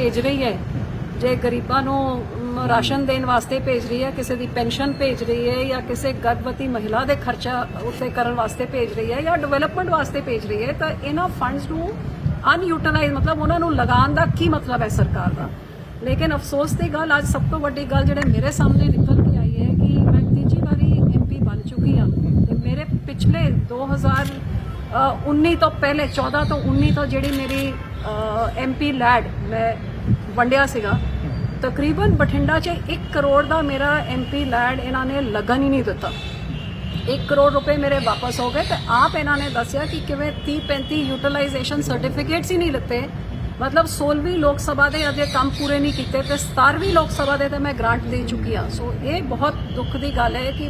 भेज रही है, जे गरीबां नूं राशन देण वास्ते भेज रही है, किसी की पेंशन भेज रही है, या किसी गर्भवती महिला के खर्चा उत्ते करन वास्ते भेज रही है, या डेवलपमेंट वास्ते भेज रही है, तो इन्हां फंड्स नूं अनयूटिलाइज मतलब उन्हां नूं लगाउण दा की मतलब है सरकार का। लेकिन अफसोस की गल, अज सब तो वड्डी गल जिहड़े मेरे सामने निकल के आई है कि मैं तीजी बारी MP बन चुकी हाँ, ते मेरे पिछले 2019 तो पहले 14 तो 19 तो जिहड़ी मेरी MP लैड मैं वंडिया सीगा, तकरीबन बठिंडा च 1 करोड़ का मेरा MP लैड इन्होंने लगन ही नहीं दिता। 1 करोड़ रुपए मेरे वापस हो गए। तो आप इन्होंने दसिया कि किवें 30-35 यूटिलाइजेशन सर्टिफिकेट्स ही नहीं लिते, मतलब 16वीं लोक सभा के अजे काम पूरे नहीं किए, तो 17वीं लोक सभा के तो मैं ग्रांट दे चुकी हाँ। सो ये बहुत दुख की गल है कि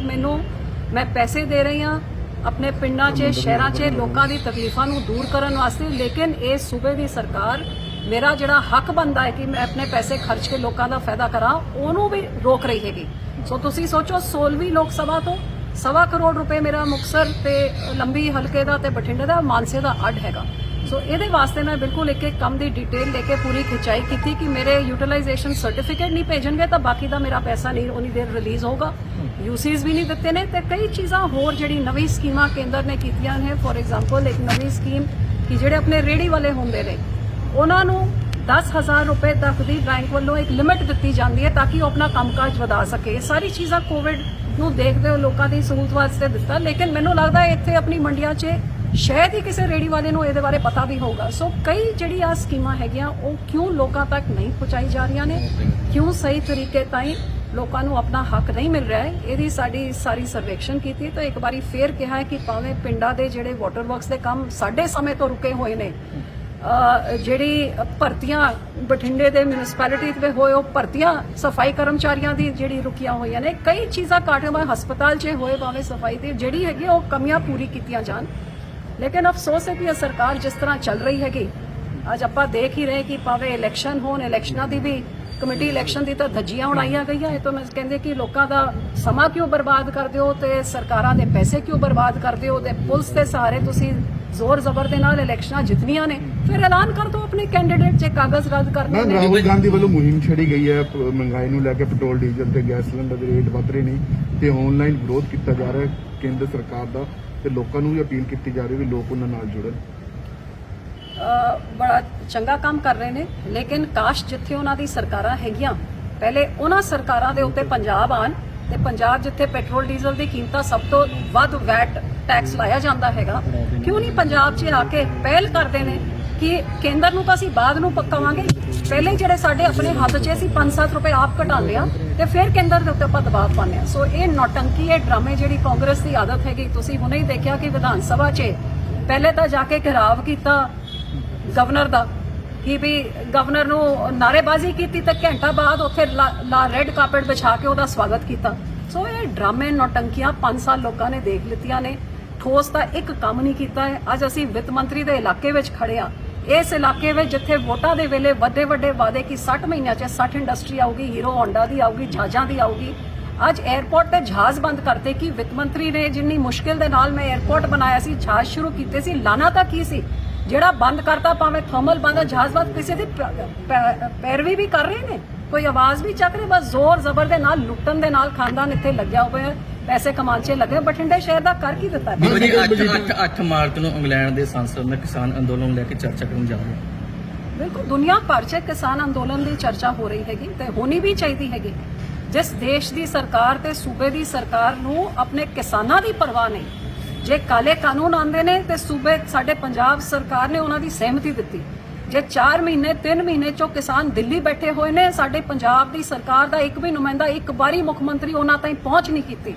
मैं पैसे दे रही हाँ अपने पिंडां 'च शहरां 'च लोगों की तकलीफां नूं दूर करने वास्ते, लेकिन ये सूबे की सरकार मेरा जिहड़ा हक बनता है कि मैं अपने पैसे खर्च के लोगों का फायदा करा, उन्होंने भी रोक रही हैगी। सो तुसी सोचो 16वीं लोक सभा तो 1.25 करोड़ रुपए मेरा मुक्तसर ते लंबी हल्के का ते बठिंडे का मानसे का अड हैगा। सो ये वास्ते मैं बिल्कुल एक एक काम की डिटेल लेके पूरी खिंचाई की थी कि मेरे यूटिलाइजेशन सर्टिफिकेट नहीं भेजणगे तो बाकी का मेरा पैसा नहीं उन्नी देर रिलीज़ होगा। यूसीज भी नहीं दिते ने, तो कई चीज़ां होर जिहड़ी नवी स्कीमां केंद्र ने कीतियां ने। फॉर एग्जाम्पल एक नवी स्कीम कि जिहड़े अपने रेहड़ी वाले होंदे ने उन्होंने 10,000 रुपए तक की बैंक वालों एक लिमिट दी जाती है ताकि वो अपना कामकाज वधा सके। ये सारी चीज़ां कोविड नूं देखते हुए लोगों की सहूलत वास्ते दिता, लेकिन मैनूं लगता है इत्थे अपनी मंडियां 'च शायद ही किसी रेहड़ी वाले नूं इहदे बारे पता भी होगा। सो कई जिहड़ी आ स्कीमां हैगियां वो क्यों लोगों तक नहीं पहुँचाई जा रही ने, क्यों सही तरीके ताईं लोगों को अपना हक नहीं मिल रहा है, यदि साड़ी सारी सर्वेक्षण की थी। तो एक बारी फिर कहा है कि भावें पिंडा के जिहड़े वाटर वर्क्स के काम साढ़े समय तो रुके हुए ने, जिहड़ी भर्तियां बठिंडे दे म्यूनिसपैलिटी में होए भर्तियां सफाई कर्मचारियों की जिहड़ी रुकियां हुई ने, कई चीज़ां घट हस्पताल च होए भावें सफाई की जिहड़ी हैगी वो कमियां पूरी कीतियां जान। लेकिन अफसोस है कि यह सरकार जिस तरह चल रही हैगी, अज आप देख ही रहे कि भावें इलैक्शन होण, इलैक्शनां की भी कमेटी इलैक्शन की तो धज्जियां उड़ाईयां गईयां। ये तो मैं कहंदे कि लोगों का समा क्यों बर्बाद कर दिओ ते सरकारां दे पैसे क्यों बर्बाद कर दिओ, ते पुलिस के सहारे तुसीं जोर जबर दे नाल इलैक्शनां जितनियां ने, फिर ऐलान कर दो अपने कैंडीडेट जे कागज रद्द करने ने। राहुल गांधी वालों मुहिम छड़ी गई है महंगाई नूं लैके, पेट्रोल डीजल ते गैस सिलेंडर दे रेट वध रहे नहीं ते ऑनलाइन विरोध किया जा रहा है केंद्र सरकार का, ते लोकां नूं भी अपील की जा रही है लोग उन्हां नाल जुड़न। बड़ा चंगा काम कर रहे हैं, लेकिन काश जिथे उन्होंने सरकारां हैगियां पहले उन्हां सरकारां दे उत्ते पंजाब आन, ते पंजाब जिथे पेट्रोल डीजल की कीमतां सब तो वध वैट टैक्स लाया जाता हैगा, क्यों नहीं पंजाब 'च आके पहल करते हैं कि केंद्र नूं तां असीं बाद नूं पकावांगे, पहले जिहड़े साडे अपने हत्थ 'च असीं 5-7 रुपए आप घटाने आ ते फिर केंद्र दे उत्ते आपां दबाव पाने आ। सो ये नौटंकी, ये ड्रामे जिहड़ी कांग्रेस की आदत हैगी, तुसीं हुणे ही देखिया कि विधान सभा 'च पहले तो जाके घेराव किया गवर्नर का कि भी गवर्नर नूं नारेबाजी की, तो घंटा बाद उत्थे रेड कार्पेट बिछा के उसका स्वागत किया। सो ये ड्रामे नौटंकियां 5 साल लोगों ने देख लितियां ने, ठोस का एक काम नहीं किया है। अज असीं वित्त मंत्री के इलाके में खड़े हाँ, इस इलाके में जिथे वोटां दे वेले वड्डे वड्डे वादे कि 60 महीनों 60 इंडस्ट्री आऊगी, हीरो होंडा की आऊगी, जहाज़ां की आऊगी, अज एयरपोर्ट ते जहाज़ बंद करते कि वित्त मंत्री ने जिन्नी मुश्किल दे नाल मैं एयरपोर्ट बनाया सी, जहाज़ शुरू कीते सी, लाना तां की सी, ਜਿਹੜਾ ਬੰਦ ਕਰਤਾ ਭਾਵੇਂ ਥਰਮਲ ਬੰਦ ਜਹਾਜ਼ ਬੰਦ, ਕਿਸੇ ਦੀ ਪੈਰਵੀ ਵੀ ਕਰ ਰਹੇ ਨੇ, ਕੋਈ ਆਵਾਜ਼ ਵੀ ਚੱਕ ਰਹੇ, ਬਸ ਜ਼ੋਰ ਜ਼ਬਰ ਦੇ ਨਾਲ ਲੁੱਟਣ ਦੇ ਨਾਲ ਖਾਨਦਾਨ ਇੱਥੇ ਲੱਗਿਆ ਹੋਇਆ, ਪੈਸੇ ਕਮਾਉਣ 'ਚ ਲੱਗੇ। ਬਠਿੰਡੇ ਸ਼ਹਿਰ ਦਾ ਕਰ ਕੀ ਦਿੱਤਾ? 8 ਮਾਰਚ ਨੂੰ ਇੰਗਲੈਂਡ ਦੇ ਸੰਸਦ ਨੇ ਕਿਸਾਨ ਅੰਦੋਲਨ ਲੈ ਕੇ ਚਰਚਾ ਕਰਨ ਜਾ ਰਹੇ ਹਨ। ਬਿਲਕੁਲ ਦੁਨੀਆ ਭਰ 'ਚ ਕਿਸਾਨ ਅੰਦੋਲਨ ਦੀ ਚਰਚਾ ਹੋ ਰਹੀ ਹੈਗੀ ਤੇ ਹੋਣੀ ਵੀ ਚਾਹੀਦੀ ਹੈਗੀ। ਜਿਸ ਦੇਸ਼ ਦੀ ਸਰਕਾਰ ਤੇ ਸੂਬੇ ਦੀ ਸਰਕਾਰ ਨੂੰ ਆਪਣੇ ਕਿਸਾਨਾਂ ਦੀ ਪਰਵਾਹ ਨਹੀਂ, जे काले कानून आते हैं तो सूबे साडे पंजाब सरकार ने उन्होंने सहमति दी, जे 4 महीने 3 महीने चो किसान दिल्ली बैठे हुए ने, साडे पंजाब की सरकार का एक भी नुमाइंदा एक बारी मुख मंत्री उन्होंने ताईं पहुँच नहीं की।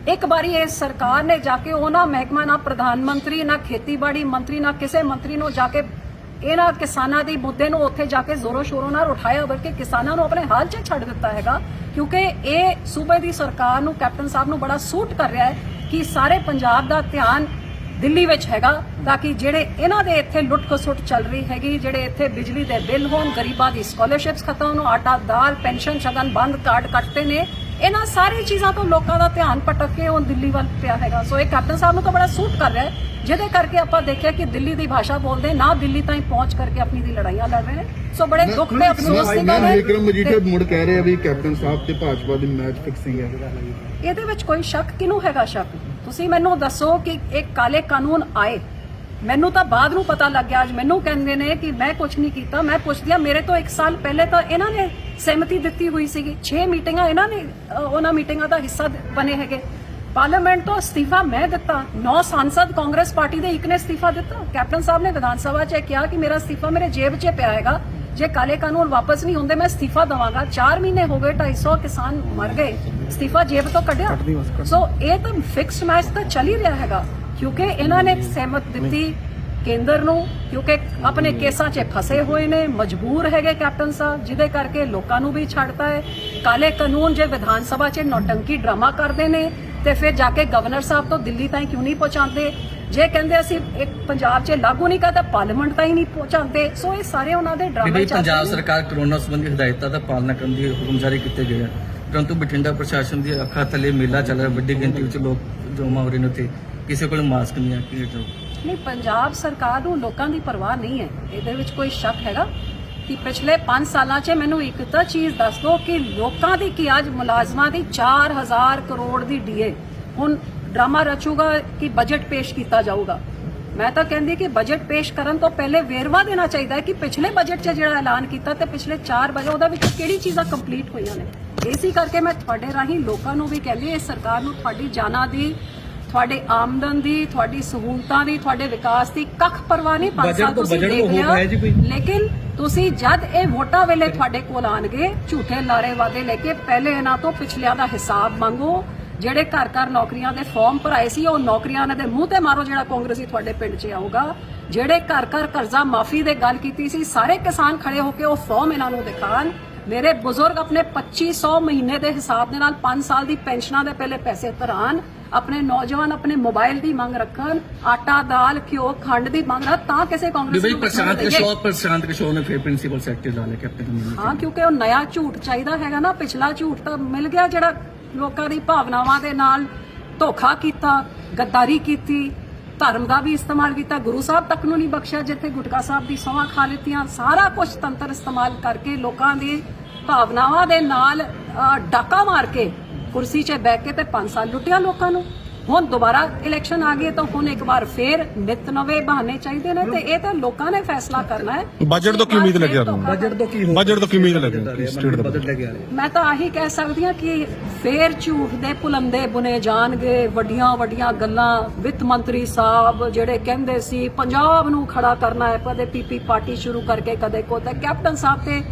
एक बारी इस सरकार ने जाके उन्होंने महकमा ना प्रधानमंत्री ना खेतीबाड़ी मंत्री ना किसी मंत्री ने जाके इन्हां किसानां दी मुद्दे नूं उत्थे जाके जोरों शोरों नाल उठाया, बल्कि किसानां नूं अपने हाल 'च छड्ड दित्ता हैगा, क्योंकि ये सूबे की सरकार नूं कैप्टन साहब नूं बड़ा सूट कर रहा है कि सारे पंजाब का ध्यान दिल्ली विच हैगा, ताकि जिहड़े इन्हां दे इत्थे लुट खसुट चल रही हैगी, जिहड़े इत्थे बिजली दे बिल होण, गरीबां दी स्कॉलरशिप्स खत्म होण, आटा दाल पेंशन शगन बंद, कार्ड कटते ने, ਇਹਨਾਂ ਸਾਰੀ ਚੀਜ਼ਾਂ ਤੋਂ ਲੋਕਾਂ ਦਾ ਧਿਆਨ ਭਟਕ ਕੇ ਉਹ ਦਿੱਲੀ ਵੱਲ ਪਿਆ ਹੈਗਾ। ਸੋ ਇਹ ਕੈਪਟਨ ਸਾਹਿਬ ਨੂੰ ਤਾਂ ਬੜਾ ਸੂਟ ਕਰ ਰਿਹਾ ਹੈ, ਜਿਹਦੇ ਕਰਕੇ ਆਪਾਂ ਦੇਖਿਆ ਕਿ ਦਿੱਲੀ ਦੀ ਭਾਸ਼ਾ ਬੋਲਦੇ ਨਾ ਦਿੱਲੀ ਤਾਈਂ ਪਹੁੰਚ ਕਰਕੇ ਆਪਣੀ ਦੀ ਲੜਾਈਆਂ ਲੜ ਰਹੇ ਨੇ। ਸੋ ਬੜੇ ਦੁੱਖ ਤੇ ਅਫਸੋਸ ਦੀ ਗੱਲ ਹੈ। ਵਿਕਰਮ ਮਜੀਠੀਆ ਮੁੜ ਕਹਿ ਰਹੇ ਆ ਵੀ ਕੈਪਟਨ ਸਾਹਿਬ ਤੇ ਭਾਜਪਾ ਦੀ ਮੈਚ ਫਿਕਸਿੰਗ ਹੈ। ਇਹਦੇ ਵਿੱਚ ਕੋਈ ਸ਼ੱਕ ਕਿਹਨੂੰ ਹੈਗਾ? ਸ਼ੱਕ ਤੁਸੀਂ ਮੈਨੂੰ ਦੱਸੋ ਕਿ ਇੱਕ ਕਾਲੇ ਕਾਨੂੰਨ ਆਏ, ਮੈਨੂੰ ਤਾਂ ਬਾਅਦ ਨੂੰ ਪਤਾ ਲੱਗ ਗਿਆ। ਅੱਜ ਮੈਨੂੰ ਕਹਿੰਦੇ ਨੇ ਕਿ ਮੈਂ ਕੁਝ ਨਹੀਂ ਕੀਤਾ। ਮੈਂ ਪੁੱਛਦੀ ਹਾਂ, ਮੇਰੇ ਤੋਂ 1 ਸਾਲ ਪਹਿਲੇ ਤਾਂ ਇਹਨਾਂ ਨੇ ਸਹਿਮਤੀ ਦਿੱਤੀ ਹੋਈ ਸੀਗੀ। 6 ਮੀਟਿੰਗਾਂ ਇਹਨਾਂ ਨੇ ਉਹਨਾਂ ਮੀਟਿੰਗਾਂ ਦਾ ਹਿੱਸਾ ਬਣੇ ਹੈਗੇ। ਪਾਰਲੀਮੈਂਟ ਤੋਂ ਅਸਤੀਫਾ ਮੈਂ ਦਿੱਤਾ, 9 ਸਾਂਸਦ ਕਾਂਗਰਸ ਪਾਰਟੀ ਦੇ ਇੱਕ ਨੇ ਅਸਤੀਫਾ ਦਿੱਤਾ। ਕੈਪਟਨ ਸਾਹਿਬ ਨੇ ਵਿਧਾਨ ਸਭਾ 'ਚ ਕਿਹਾ ਕਿ ਮੇਰਾ ਅਸਤੀਫਾ ਮੇਰੇ ਜੇਬ 'ਚ ਪਿਆ ਹੈਗਾ, ਜੇ ਕਾਲੇ ਕਾਨੂੰਨ ਵਾਪਸ ਨਹੀਂ ਹੁੰਦੇ ਮੈਂ ਅਸਤੀਫਾ ਦਵਾਂਗਾ। 4 ਮਹੀਨੇ ਹੋ ਗਏ, 250 ਕਿਸਾਨ ਮਰ ਗਏ, ਅਸਤੀਫਾ ਜੇਬ ਤੋਂ ਕੱਢਿਆ। ਸੋ ਇਹ ਤਾਂ ਫਿਕਸਡ ਮੈਚ ਤਾਂ ਚੱਲ ਹੀ ਰਿਹਾ ਹੈਗਾ, ਕਿਉਂਕਿ ਇਹਨਾਂ ਨੇ ਸਹਿਮਤ ਦਿੱਤੀ ਕੇਂਦਰ ਨੂੰ, ਕਿਉਂਕਿ ਆਪਣੇ ਕੇਸਾਂ 'ਚ ਫਸੇ ਹੋਏ ਨੇ, ਮਜਬੂਰ ਹੈਗੇ ਕੈਪਟਨ ਸਾਹਿਬ, ਜਿਹਦੇ ਕਰਕੇ ਲੋਕਾਂ ਨੂੰ ਵੀ ਛੱਡਤਾ ਹੈ। ਕਾਲੇ ਕਾਨੂੰਨ ਜੇ ਵਿਧਾਨ ਸਭਾ 'ਚ ਨੌਟੰਕੀ ਡਰਾਮਾ ਕਰਦੇ ਨੇ ਤੇ ਫਿਰ ਜਾ ਕੇ ਗਵਰਨਰ ਸਾਹਿਬ ਤੋਂ ਦਿੱਲੀ ਤਾਈਂ ਕਿਉਂ ਨਹੀਂ ਪਹੁੰਚਾਉਂਦੇ? ਜੇ ਕਹਿੰਦੇ ਅਸੀਂ ਇੱਕ ਪੰਜਾਬ 'ਚ ਲਾਗੂ ਨਹੀਂ ਕਰਦਾ, ਪਾਰਲੀਮੈਂਟ ਤਾਈਂ ਨਹੀਂ ਪਹੁੰਚਾਉਂਦੇ। ਸੋ ਇਹ ਸਾਰੇ ਉਹਨਾਂ ਦੇ ਡਰਾਮੇ ਬੀਬੀ, ਚੱਲ ਪੰਜਾਬ ਰਹੇ ਨੇ। ਸਰਕਾਰ ਕਰੋਨਾ ਸੰਬੰਧੀ ਹਦਾਇਤਾਂ ਦਾ ਪਾਲਣਾ ਕਰਨ ਦੀ ਹੁਕਮ ਜਾਰੀ ਕੀਤੇ ਗਏ ਹਨ, ਪਰੰਤੂ ਬਠਿੰਡਾ ਪ੍ਰਸ਼ਾਸਨ ਦੀ ਅੱਖਾਂ ਥੱਲੇ ਮੇਲਾ ਚੱਲ ਰਿਹਾ, ਵੱਡੀ ਗਿਣਤੀ ਵਿੱਚ ਲੋਕ ਜਮ੍ਹਾਂ ਹੋ ਰਹੇ ਨੇ ਉੱਥੇ, ਕਿਸੇ ਕੋਲ ਮਾਸਕ ਨਹੀਂ ਹੈ। ਕੀ ਨਹੀਂ, ਪੰਜਾਬ ਸਰਕਾਰ ਨੂੰ ਲੋਕਾਂ ਦੀ ਪਰਵਾਹ ਨਹੀਂ ਹੈ, ਇਹਦੇ ਵਿੱਚ ਕੋਈ ਸ਼ੱਕ ਹੈਗਾ ਕਿ ਪਿਛਲੇ 5 ਸਾਲਾਂ 'ਚ ਮੈਨੂੰ ਇੱਕ ਤਾਂ ਚੀਜ਼ ਦੱਸ ਦਿਓ ਕਿ ਲੋਕਾਂ ਦੀ ਕੀ ਅੱਜ ਮੁਲਾਜ਼ਮਾਂ ਦੀ 4000 ਕਰੋੜ ਦੀ ਡੀਏ ਹੁਣ ਡਰਾਮਾ ਰਚੂਗਾ ਕਿ ਬਜਟ ਪੇਸ਼ ਕੀਤਾ ਜਾਊਗਾ। ਮੈਂ ਤਾਂ ਕਹਿੰਦੀ ਕਿ ਬਜਟ ਪੇਸ਼ ਕਰਨ ਤੋਂ ਪਹਿਲੇ ਵੇਰਵਾ ਦੇਣਾ ਚਾਹੀਦਾ ਹੈ ਕਿ ਪਿਛਲੇ ਬਜਟ 'ਚ ਜਿਹੜਾ ਐਲਾਨ ਕੀਤਾ ਤੇ ਪਿਛਲੇ 4 ਬਜਟ ਉਹਦੇ ਵਿੱਚ ਕਿਹੜੀ ਚੀਜ਼ਾਂ ਕੰਪਲੀਟ ਹੋਈਆਂ ਨੇ। ਇਸੇ ਕਰਕੇ ਮੈਂ ਤੁਹਾਡੇ ਰਾਹੀਂ ਲੋਕਾਂ ਨੂੰ ਵੀ ਕਹਿੰਦੀ ਇਸ ਸਰਕਾਰ ਨੂੰ ਤੁਹਾਡੀ ਜਾਨਾਂ ਦੀ, ਤੁਹਾਡੇ ਆਮਦਨ ਦੀ, ਤੁਹਾਡੀ ਸਹੂਲਤਾਂ ਦੀ, ਤੁਹਾਡੇ ਵਿਕਾਸ ਦੀ ਕੱਖ ਪਰਵਾਹ ਨਹੀਂ। 5 ਸਾਲ ਤੁਸੀਂ ਦੇਖ ਲਿਆ, ਲੇਕਿਨ ਤੁਸੀਂ ਜਦ ਇਹ ਵੋਟਾਂ ਵੇਲੇ ਤੁਹਾਡੇ ਕੋਲ ਆਣਗੇ ਝੂਠੇ ਲਾਰੇ ਵਾਦੇ ਲੈ ਕੇ, ਪਹਿਲੇ ਇਹਨਾਂ ਤੋਂ ਪਿਛਲਿਆਂ ਦਾ ਹਿਸਾਬ ਮੰਗੋ। ਜਿਹੜੇ ਘਰ ਘਰ ਨੌਕਰੀਆਂ ਦੇ ਫਾਰਮ ਭਰਾਏ ਸੀ ਉਹ ਨੌਕਰੀਆਂ ਇਹਨਾਂ ਦੇ ਮੂੰਹ ਤੇ ਮਾਰੋ, ਜਿਹੜਾ ਕਾਂਗਰਸੀ ਤੁਹਾਡੇ ਪਿੰਡ 'ਚ ਆਊਗਾ। ਜਿਹੜੇ ਘਰ ਘਰ ਕਰਜ਼ਾ ਮਾਫੀ ਦੇ ਗੱਲ ਕੀਤੀ ਸੀ, ਸਾਰੇ ਕਿਸਾਨ ਖੜੇ ਹੋ ਕੇ ਉਹ ਫਾਰਮ ਇਹਨਾਂ ਨੂੰ ਦਿਖਾਣ। ਮੇਰੇ ਬਜ਼ੁਰਗ ਆਪਣੇ 2500 ਮਹੀਨੇ ਦੇ ਹਿਸਾਬ ਦੇ ਨਾਲ 5 ਸਾਲ ਦੀ ਪੈਨਸ਼ਨਾਂ ਦੇ ਪਹਿਲੇ ਪੈਸੇ ਭਰਾਣ। ਆਪਣੇ ਨੌਜਵਾਨ ਆਪਣੇ ਮੋਬਾਈਲ ਦੀ ਮੰਗ ਰੱਖਣ, ਆਟਾ ਦਾਲ ਘਿਓ ਖੰਡ ਦੀ ਮੰਗ ਰੱਖ, ਤਾਂ ਕਿਸੇ ਕਾਂਗਰਸੀ ਨੂੰ ਪ੍ਰਸ਼ਾਂਤ ਕਿਸ਼ੋਰ ਨੇ ਫਿਰ ਪ੍ਰਿੰਸੀਪਲ ਸੈਕਟਰੀ ਲਾ ਲਿਆ ਕੈਪਟਨ। ਹਾਂ, ਕਿਉਂਕਿ ਉਹ ਨया ਝੂਠ ਚਾਹੀਦਾ ਹੈਗਾ ਨਾ। ਪਿਛਲਾ ਝੂਠ ਤਾਂ ਮਿਲ ਗਿਆ, ਜਿਹੜਾ ਲੋਕਾਂ ਦੀ ਭਾਵਨਾਵਾਂ ਦੇ ਨਾਲ ਧੋਖਾ ਕੀਤਾ, ਗੱਦਾਰੀ ਕੀਤੀ, ਧਰਮ ਦਾ ਵੀ ਇਸਤੇਮਾਲ ਕੀਤਾ, ਗੁਰੂ ਸਾਹਿਬ ਤੱਕ ਨੂੰ ਨਹੀਂ ਬਖਸ਼ਿਆ, ਜਿੱਥੇ ਗੁਟਕਾ ਸਾਹਿਬ ਦੀ ਸਹੁੰਆਂ ਖਾ ਲਿੱਤੀਆਂ। ਸਾਰਾ ਕੁਝ ਤੰਤਰ ਇਸਤੇਮਾਲ ਕਰਕੇ ਲੋਕਾਂ ਦੀ ਭਾਵਨਾਵਾਂ ਦੇ ਨਾਲ ਡਾਕਾ ਮਾਰ ਕੇ ਕੁਰਸੀ 'ਚ ਬੈਠ ਕੇ ਤੇ 5 ਸਾਲ ਲੁੱਟਿਆ ਲੋਕਾਂ ਨੂੰ। ਹੁਣ ਦੁਬਾਰਾ ਇਲੈਕਸ਼ਨ ਆ ਗਈ ਤਾਂ ਹੁਣ ਇੱਕ ਵਾਰ ਫੇਰ ਨਿਤ ਨਵੇਂ ਬਹਾਨੇ ਚਾਹੀਦੇ ਨੇ ਤੇ ਇਹ ਤਾਂ ਲੋਕਾਂ ਨੇ ਫੈਸਲਾ ਕਰਨਾ ਹੈ। ਬਜਟ ਤੋਂ ਕੀ ਉਮੀਦ ਲੱਗਿਆ ਤੁਹਾਨੂੰ? ਬਜਟ ਤੋਂ ਕੀ ਉਮੀਦ ਲੱਗਿਆ ਸਟੇਟ ਦਾ ਬਜਟ ਲੈ ਕੇ ਆ ਰਹੇ? ਮੈਂ ਤਾਂ ਆਹੀ ਕਹਿ ਸਕਦੀ ਹਾਂ ਕਿ ਫੇਰ ਝੂਠ ਦੇ ਪੁਲੰਦੇ ਬੁਨੇ ਜਾਣਗੇ। ਵੱਡੀਆਂ ਵੱਡੀਆਂ ਗੱਲਾਂ ਵਿੱਤ ਮੰਤਰੀ ਸਾਹਿਬ ਜਿਹੜੇ ਕਹਿੰਦੇ ਸੀ ਪੰਜਾਬ ਨੂੰ ਖੜਾ ਕਰਨਾ ਹੈ, ਕਦੇ ਪੀਪੀ ਪਾਰਟੀ ਸ਼ੁਰੂ ਕਰਕੇ ਕਦੇ ਕੋਤੇ। ਕੈਪਟਨ ਸਾਹਿਬ ਤੇ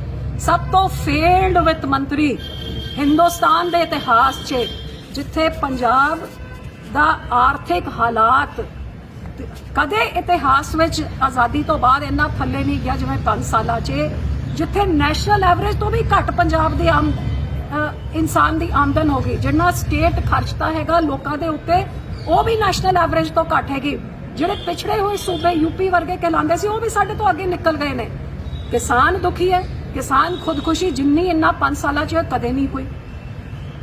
ਸਭ ਤੋਂ ਫੇਲਡ ਵਿੱਤ ਮੰਤਰੀ ਹਿੰਦੁਸਤਾਨ ਦੇ ਇਤਿਹਾਸ 'ਚ, ਜਿੱਥੇ ਪੰਜਾਬ ਦਾ ਆਰਥਿਕ ਹਾਲਾਤ ਕਦੇ ਇਤਿਹਾਸ ਵਿੱਚ ਆਜ਼ਾਦੀ ਤੋਂ ਬਾਅਦ ਇੰਨਾ ਥੱਲੇ ਨਹੀਂ ਗਿਆ ਜਿਵੇਂ 5 ਸਾਲਾਂ 'ਚ, ਜਿੱਥੇ ਨੈਸ਼ਨਲ ਐਵਰੇਜ ਤੋਂ ਵੀ ਘੱਟ ਪੰਜਾਬ ਦੀ ਇਨਸਾਨ ਦੀ ਆਮਦਨ ਹੋ ਗਈ। ਜਿੰਨਾ ਸਟੇਟ ਖਰਚਦਾ ਹੈਗਾ ਲੋਕਾਂ ਦੇ ਉੱਤੇ ਉਹ ਵੀ ਨੈਸ਼ਨਲ ਐਵਰੇਜ ਤੋਂ ਘੱਟ ਹੈਗੀ। ਜਿਹੜੇ ਪਿਛੜੇ ਹੋਏ ਸੂਬੇ ਯੂਪੀ ਵਰਗੇ ਕਹਿਲਾਉਂਦੇ ਸੀ ਉਹ ਵੀ ਸਾਡੇ ਤੋਂ ਅੱਗੇ ਨਿਕਲ ਗਏ ਨੇ। ਕਿਸਾਨ ਦੁਖੀ ਹੈ, ਕਿਸਾਨ ਖੁਦਕੁਸ਼ੀ ਜਿੰਨੀ ਇੰਨਾ 5 ਸਾਲਾਂ 'ਚ ਕਦੇ ਨਹੀਂ ਹੋਈ।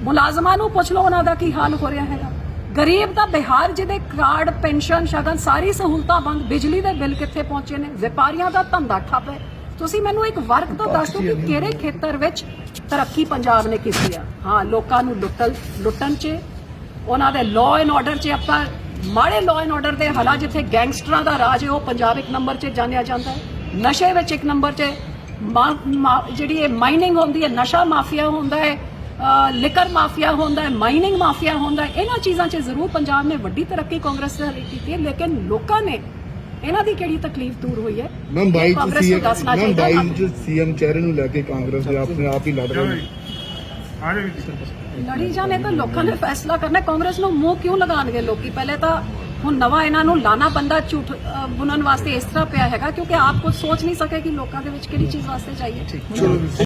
ਮੁਲਾਜ਼ਮਾਂ ਨੂੰ ਪੁੱਛ ਲਓ ਉਹਨਾਂ ਦਾ ਕੀ ਹਾਲ ਹੋ ਰਿਹਾ ਹੈਗਾ। ਗਰੀਬ ਦਾ ਬਿਹਾਰ ਜਿਹਦੇ ਕਾਰਡ ਪੈਨਸ਼ਨ ਸ਼ਗਨ ਸਾਰੀ ਸਹੂਲਤਾਂ ਬੰਦ, ਬਿਜਲੀ ਦੇ ਬਿੱਲ ਕਿੱਥੇ ਪਹੁੰਚੇ ਨੇ, ਵਪਾਰੀਆਂ ਦਾ ਧੰਦਾ ਠੱਪ ਹੈ। ਤੁਸੀਂ ਮੈਨੂੰ ਇੱਕ ਵਰਗ ਤੋਂ ਦੱਸ ਦਿਓ ਕਿ ਕਿਹੜੇ ਖੇਤਰ ਵਿੱਚ ਤਰੱਕੀ ਪੰਜਾਬ ਨੇ ਕੀਤੀ ਆ। ਹਾਂ, ਲੋਕਾਂ ਨੂੰ ਲੁੱਟਣ 'ਚ, ਉਹਨਾਂ ਦੇ ਲਾਅ ਐਂਡ ਆਰਡਰ 'ਚ ਆਪਾਂ ਮਾੜੇ ਲਾਅ ਐਂਡ ਆਰਡਰ ਦੇ ਹਾਲਾਤ, ਜਿੱਥੇ ਗੈਂਗਸਟਰਾਂ ਦਾ ਰਾਜ ਹੈ ਉਹ ਪੰਜਾਬ 1 ਨੰਬਰ 'ਚ ਜਾਣਿਆ ਜਾਂਦਾ ਹੈ। ਨਸ਼ੇ ਵਿੱਚ 1 ਨੰਬਰ 'ਚ, ਜਿਹੜੀ ਇਹ ਮਾਈਨਿੰਗ ਹੁੰਦੀ ਹੈ, ਨਸ਼ਾ ਮਾਫੀਆ ਹੁੰਦਾ ਹੈ, ਲਿਕਰ ਮਾਫੀਆ ਹੁੰਦਾ ਹੈ, ਮਾਈਨਿੰਗ ਮਾਫੀਆ ਹੁੰਦਾ ਹੈ। ਇਹਨਾਂ ਚੀਜ਼ਾਂ 'ਚ ਜ਼ਰੂਰ ਪੰਜਾਬ ਨੇ ਵੱਡੀ ਤਰੱਕੀ ਕਾਂਗਰਸ ਨੇ ਕੀਤੀ ਹੈ, ਲੇਕਿਨ ਲੋਕਾਂ ਨੇ ਇਹਨਾਂ ਦੀ ਕਿਹੜੀ ਤਕਲੀਫ ਦੂਰ ਹੋਈ ਹੈ? ਮੈਮ 22 ਸੀਐਮ ਚਿਹਰੇ ਨੂੰ ਲੈ ਕੇ ਕਾਂਗਰਸ ਦੇ ਆਪਣੇ ਆਪ ਹੀ ਲੜ ਰਹੇ ਨੇ। ਲੜੀ ਜਾਣੇ ਤਾਂ ਲੋਕਾਂ ਨੇ ਫੈਸਲਾ ਕਰਨਾ। ਕਾਂਗਰਸ ਨੂੰ ਮੂੰਹ ਕਿਉਂ ਲਗਾਉਣਗੇ ਲੋਕੀ? ਪਹਿਲੇ ਤਾਂ ਹੁਣ ਨਵਾਂ ਇਹਨਾਂ ਨੂੰ ਲਾਣਾ ਬੰਦਾ ਝੂਠ ਬੁਣਨ ਵਾਸਤੇ ਇਸ ਤਰ੍ਹਾਂ ਪਿਆ ਹੈਗਾ ਕਿਉਂਕਿ ਆਪ ਕੁਝ ਸੋਚ ਨਹੀਂ ਸਕੇ ਕਿ ਲੋਕਾਂ ਦੇ ਵਿੱਚ ਕਿਹੜੀ ਚੀਜ਼ ਵਾਸਤੇ ਚਾਹੀਏ।